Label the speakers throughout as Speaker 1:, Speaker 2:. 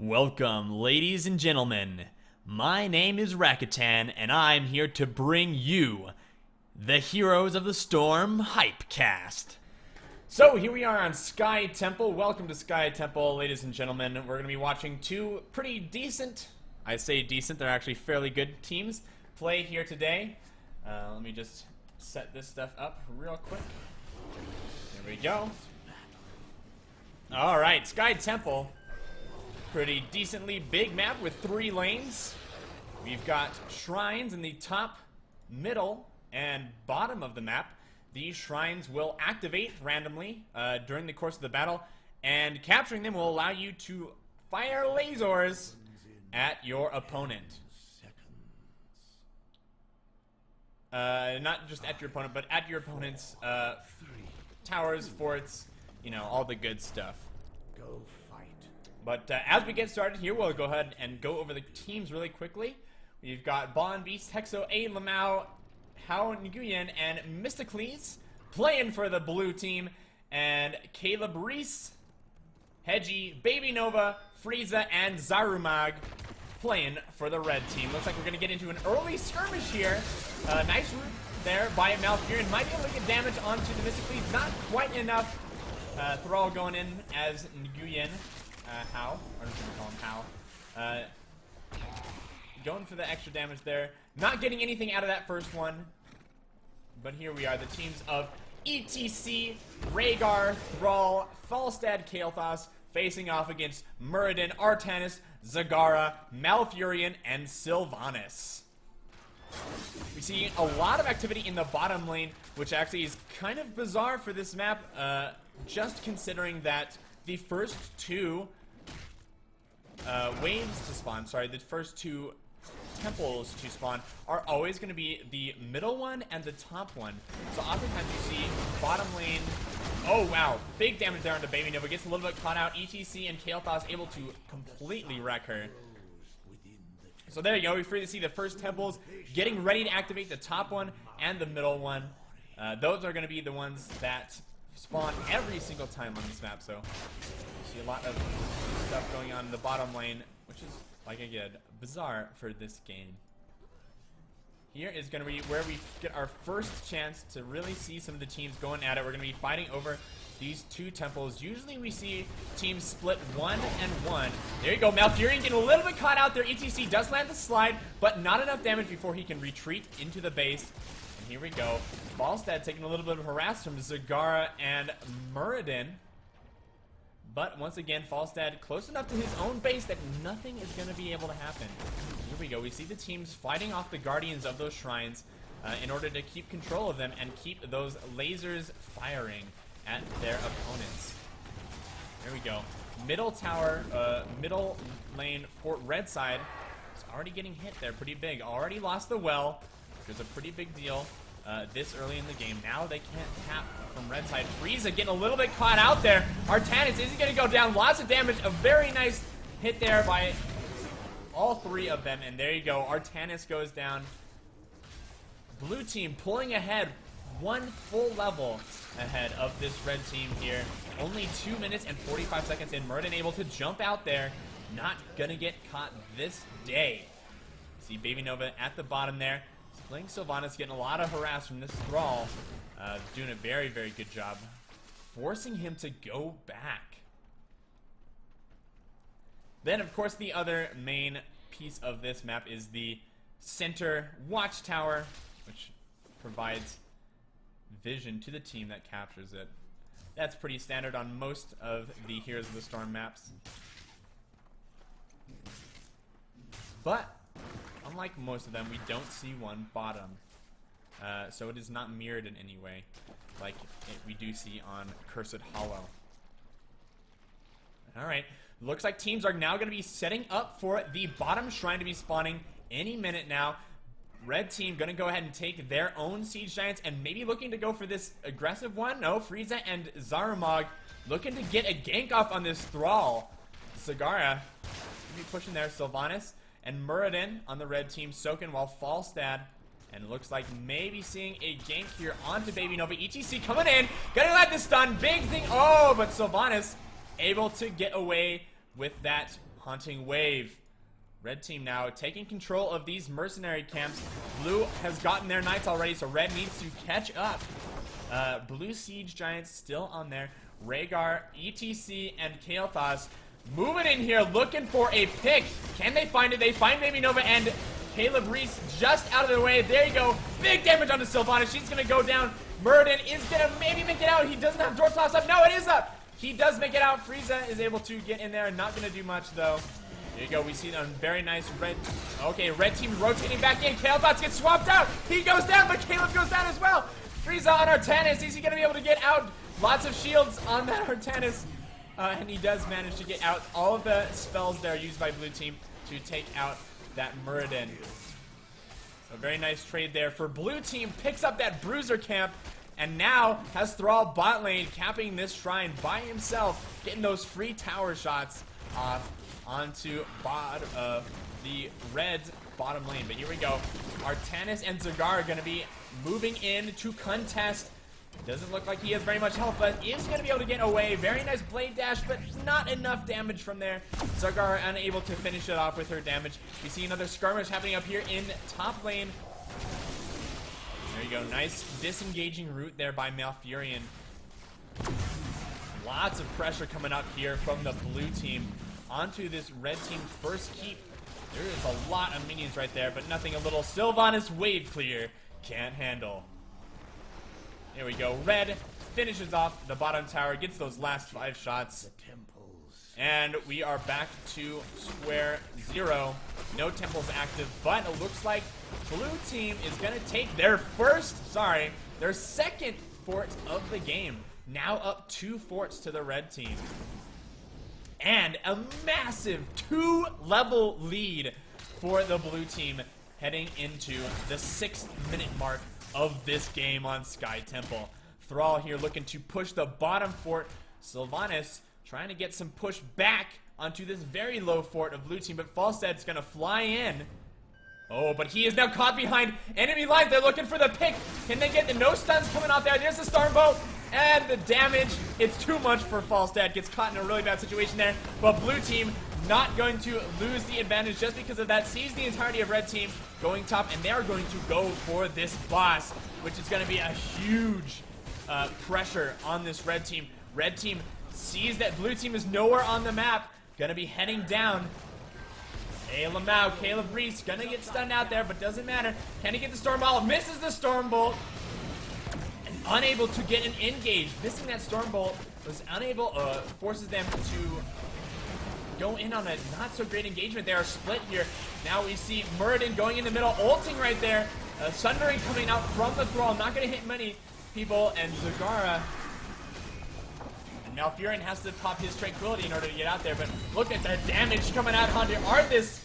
Speaker 1: Welcome, ladies and gentlemen. My name is Rakatan, and I'm here to bring you the Heroes of the Storm Hypecast. So here we are on Sky Temple. Welcome to Sky Temple, ladies and gentlemen. We're going to be watching two pretty decent, I say decent, they're actually fairly good teams play here today. Let me just set this stuff up real quick. There we go. Alright, Sky Temple. Pretty decently big map with 3 lanes. We've got shrines in the top, middle, and bottom of the map. These shrines will activate randomly during the course of the battle, and capturing them will allow you to fire lasers at your opponent. Not just at your opponent, but at your opponent's towers, forts, you know, all the good stuff.
Speaker 2: Go fight.
Speaker 1: But as we get started here, we'll go ahead and go over the teams really quickly. We've got Bon Beast, Hexo, A. Lamau, Hao Nguyen, and Mysticles playing for the blue team, and Caleb Reese, Hedgie, Baby Nova, Frieza, and Zarumag playing for the red team. Looks like we're going to get into an early skirmish here. Nice route there by Malfurion. Might be able to get damage onto the Mysticles. Not quite enough. Thrall going in as Nguyen. How? Or I'm going to call him How. Going for the extra damage there. Not getting anything out of that first one. But here we are, the teams of ETC, Rhaegar, Thrall, Falstad, Kael'thas, facing off against Muradin, Artanis, Zagara, Malfurion, and Sylvanas. We see a lot of activity in the bottom lane, which actually is kind of bizarre for this map, just considering that the first two waves to spawn, the first two temples to spawn are always going to be the middle one and the top one. So oftentimes you see bottom lane. Oh wow, big damage there onto Baby Nova. Gets a little bit caught out. ETC and Kael'thas able to completely wreck her. So there you go. We're free to see the first temples getting ready to activate the top one and the middle one. Those are going to be the ones that spawn every single time on this map. So you see a lot of stuff going on in the bottom lane, which is, like I said, bizarre for this game. Here is going to be where we get our first chance to really see some of the teams going at it. We're going to be fighting over these two temples. Usually we see teams split 1 and 1. There you go, Malfurion getting a little bit caught out there. ETC does land the slide, but not enough damage before he can retreat into the base. And here we go. Falstad taking a little bit of harass from Zagara and Muradin. But once again, Falstad close enough to his own base that nothing is going to be able to happen. Here we go. We see the teams fighting off the guardians of those shrines in order to keep control of them and keep those lasers firing at their opponents. There we go. Middle tower, middle lane for red side is already getting hit there pretty big. Already lost the well, which is a pretty big deal this early in the game. Now they can't tap from red side. Frieza getting a little bit caught out there. Artanis, is he going to go down? Lots of damage. A very nice hit there by all 3 of them. And there you go. Artanis goes down. Blue team pulling ahead 1 full level ahead of this red team here. Only 2 minutes and 45 seconds in. Muradin able to jump out there. Not going to get caught this day. See Baby Nova at the bottom there. Playing Sylvanas, getting a lot of harass from this Thrall. Doing a very, very good job. Forcing him to go back. Then, of course, the other main piece of this map is the center watchtower, which provides vision to the team that captures it. That's pretty standard on most of the Heroes of the Storm maps. But unlike most of them, we don't see one bottom. So it is not mirrored in any way like we do see on Cursed Hollow. Alright, looks like teams are now going to be setting up for the bottom shrine to be spawning any minute now. Red team going to go ahead and take their own siege giants and maybe looking to go for this aggressive one. No, Frieza and Zarumag looking to get a gank off on this Thrall. Zagara be pushing there. Sylvanas and Muradin on the red team soaking while Falstad, and it looks like maybe seeing a gank here onto Baby Nova. ETC coming in, gonna let this stun, big thing. Oh, but Sylvanas able to get away with that Haunting Wave. Red team now taking control of these mercenary camps. Blue has gotten their knights already, so red needs to catch up. Blue Siege Giants still on there. Rhaegar, ETC, and Kael'thas moving in here, looking for a pick. Can they find it? They find Baby Nova, and Caleb Reese just out of the way. There you go. Big damage onto Sylvanas. She's going to go down. Muradin is going to maybe make it out. He doesn't have Door Toss up. No, it is up. He does make it out. Frieza is able to get in there. Not going to do much, though. There you go. We see a very nice red. Okay, red team rotating back in. Kael'thas gets swapped out. He goes down, but Caleb goes down as well. Frieza on Artanis. Is he going to be able to get out? Lots of shields on that Artanis. And he does manage to get out all of the spells that are used by blue team to take out that Muradin. So very nice trade there for blue team. Picks up that bruiser camp and now has Thrall bot lane capping this shrine by himself, getting those free tower shots off onto the Reds bottom lane. But here we go. Artanis and Zagar are going to be moving in to contest. Doesn't look like he has very much health, but is going to be able to get away. Very nice blade dash, but not enough damage from there. Zagar unable to finish it off with her damage. We see another skirmish happening up here in top lane. There you go. Nice disengaging route there by Malfurion. Lots of pressure coming up here from the blue team onto this red team first keep. There is a lot of minions right there, but nothing a little Sylvanas wave clear can't handle. Here we go. Red finishes off the bottom tower, gets those last 5 shots. And we are back to square zero. No temples active, but it looks like blue team is going to take their second fort of the game. Now up 2 forts to the red team. And a massive 2-level lead for the blue team heading into the 6-minute mark of this game on Sky Temple. Thrall here looking to push the bottom fort. Sylvanas trying to get some push back onto this very low fort of blue team, but Falstead's gonna fly in. Oh, but he is now caught behind enemy lines. They're looking for the pick. Can they get the no stuns coming off there? There's the Stormbolt, and the damage. It's too much for Falstead. Gets caught in a really bad situation there, but blue team not going to lose the advantage just because of that. Sees the entirety of red team going top, and they're going to go for this boss, which is going to be a huge pressure on this red team. Red team sees that blue team is nowhere on the map. Going to be heading down. Hey, Lamau, Caleb Reese going to get stunned out there, but doesn't matter. Can he get the Storm Ball? Misses the Storm Bolt. And unable to get an engage. Missing that Storm Bolt was unable, forces them to go in on a not so great engagement. They are split here. Now we see Muradin going in the middle, ulting right there. Sundering coming out from the Thrall, not going to hit many people, and Zagara and Malfurion has to pop his Tranquility in order to get out there, but look at the damage coming out onto Artanis,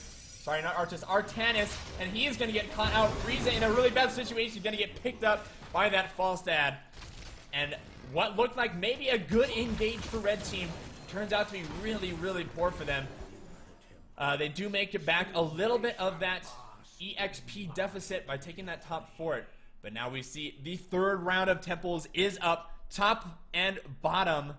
Speaker 1: and he is going to get caught out. Frieza in a really bad situation, going to get picked up by that Falstad, and what looked like maybe a good engage for red team turns out to be really, really poor for them. They do make it back a little bit of that EXP deficit by taking that top fort. But now we see the 3rd round of temples is up. Top and bottom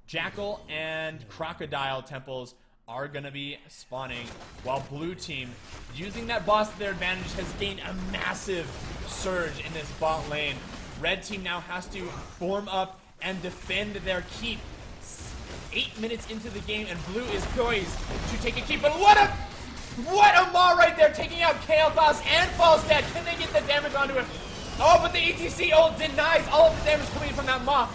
Speaker 1: Jackal and Crocodile temples are going to be spawning, while blue team, using that boss to their advantage, has gained a massive surge in this bot lane. Red team now has to form up and defend their keep. 8 minutes into the game, and blue is poised to take a keep. But what a maul right there, taking out Kael'thas and Falstad. Can they get the damage onto him? Oh, but the ETC ult denies all of the damage coming from that maul.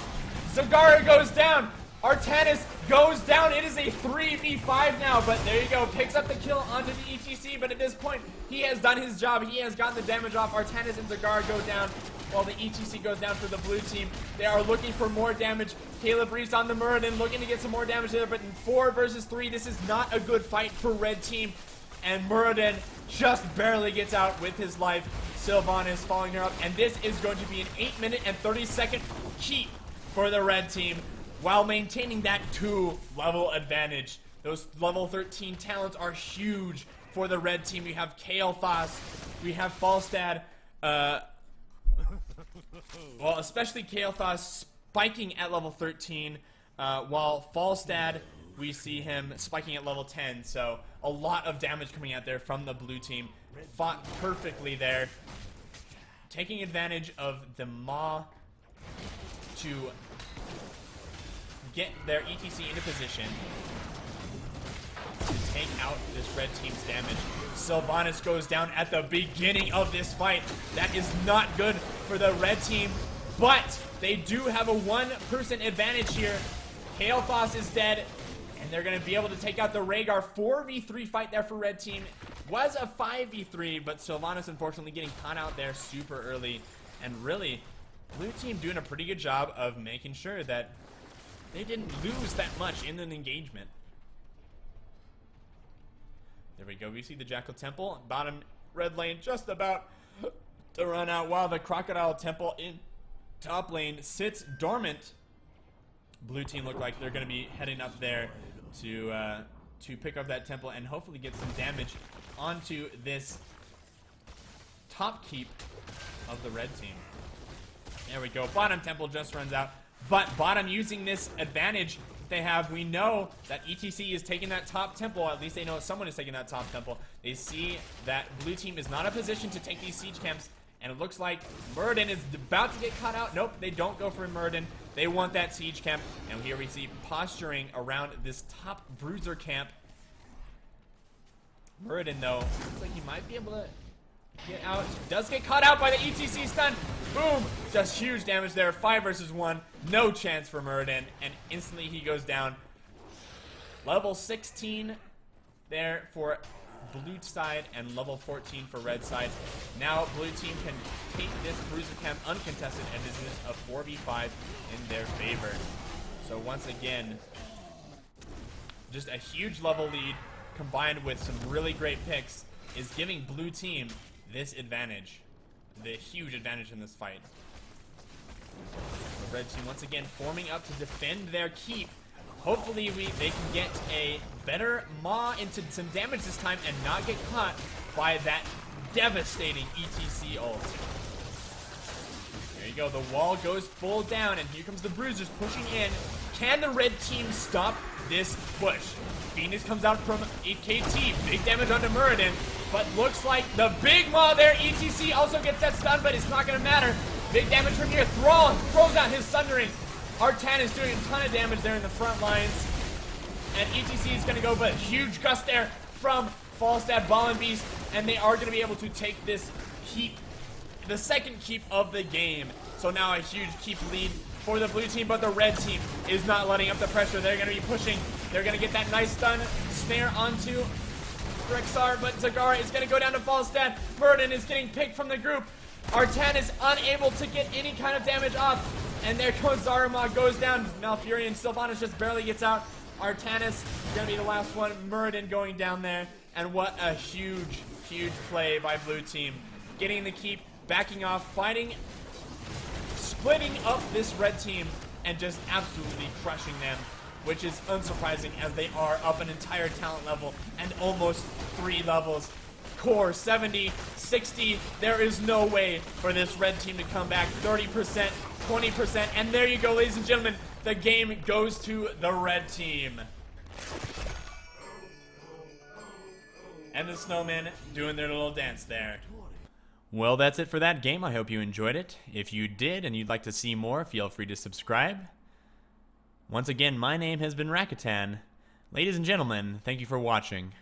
Speaker 1: Zagara goes down. Artanis goes down. It is a 3v5 now, but there you go. Picks up the kill onto the ETC, but at this point, he has done his job. He has gotten the damage off. Artanis and Zagara go down, while the ETC goes down for the blue team. They are looking for more damage. Caleb Reese on the Muradin, looking to get some more damage there, but in 4 versus 3, this is not a good fight for red team. And Muradin just barely gets out with his life. Sylvanas following her up, and this is going to be an 8-minute and 30-second keep for the red team, while maintaining that 2-level advantage. Those level 13 talents are huge for the red team. We have Kael'thas, we have Falstad, well, especially Kael'thas spiking at level 13, while Falstad, we see him spiking at level 10. So a lot of damage coming out there from the blue team. Fought perfectly there, taking advantage of the Maw to get their ETC into position to take out this red team's damage. Sylvanas goes down at the beginning of this fight. That is not good for the red team, but they do have a one-person advantage here. Kael'thas is dead, and they're going to be able to take out the Rhaegar. 4v3 fight there for red team. Was a 5v3, but Sylvanas unfortunately getting caught out there super early. And really, blue team doing a pretty good job of making sure that they didn't lose that much in an engagement. There we go. We see the Jackal Temple. Bottom red lane just about to run out, while the Crocodile Temple in top lane sits dormant. Blue team look like they're going to be heading up there to pick up that temple and hopefully get some damage onto this top keep of the red team. There we go. Bottom temple just runs out, but bottom using this advantage they have. We know that ETC is taking that top temple. At least they know someone is taking that top temple. They see that blue team is not in a position to take these siege camps, and it looks like Muradin is about to get caught out. Nope, they don't go for Muradin. They want that siege camp, and here we see posturing around this top bruiser camp. Muradin, though, looks like he might be able to get out. Does get caught out by the ETC stun. Boom! Just huge damage there. 5 versus 1. No chance for Muradin, and instantly he goes down. Level 16 there for blue side and level 14 for red side. Now blue team can take this bruiser camp uncontested, and this is a 4v5 in their favor. So once again, just a huge level lead combined with some really great picks is giving blue team this advantage, the huge advantage in this fight. The red team once again forming up to defend their keep. Hopefully they can get a better Maw into some damage this time and not get caught by that devastating ETC ult. There you go, the wall goes full down, and here comes the bruisers pushing in. Can the red team stop this push? Phoenix comes out from 8KT, big damage onto Muradin, but looks like the big Maw there. ETC also gets that stun, but it's not going to matter. Big damage from here. Thrall throws out his Sundering. Artan is doing a ton of damage there in the front lines, and ETC is going to go, but huge gust there from Falstad, Ball and Beast, and they are going to be able to take this keep, the second keep of the game. So now a huge keep lead for the blue team, but the red team is not letting up the pressure. They're going to be pushing. They're going to get that nice stun snare onto Rexar, but Zagara is going to go down to Falstad. Muradin is getting picked from the group. Artan is unable to get any kind of damage off. And there goes Zaruma, goes down. Malfurion, Sylvanas just barely gets out. Artanis is going to be the last one. Muradin going down there. And what a huge, huge play by blue team. Getting the keep, backing off, fighting, splitting up this red team, and just absolutely crushing them, which is unsurprising as they are up an entire talent level and almost 3 levels. Core 70, 60. There is no way for this red team to come back. 30%, 20%, and there you go, ladies and gentlemen. The game goes to the red team. And the snowmen doing their little dance there. Well, that's it for that game. I hope you enjoyed it. If you did and you'd like to see more, feel free to subscribe. Once again, my name has been Rakatan. Ladies and gentlemen, thank you for watching.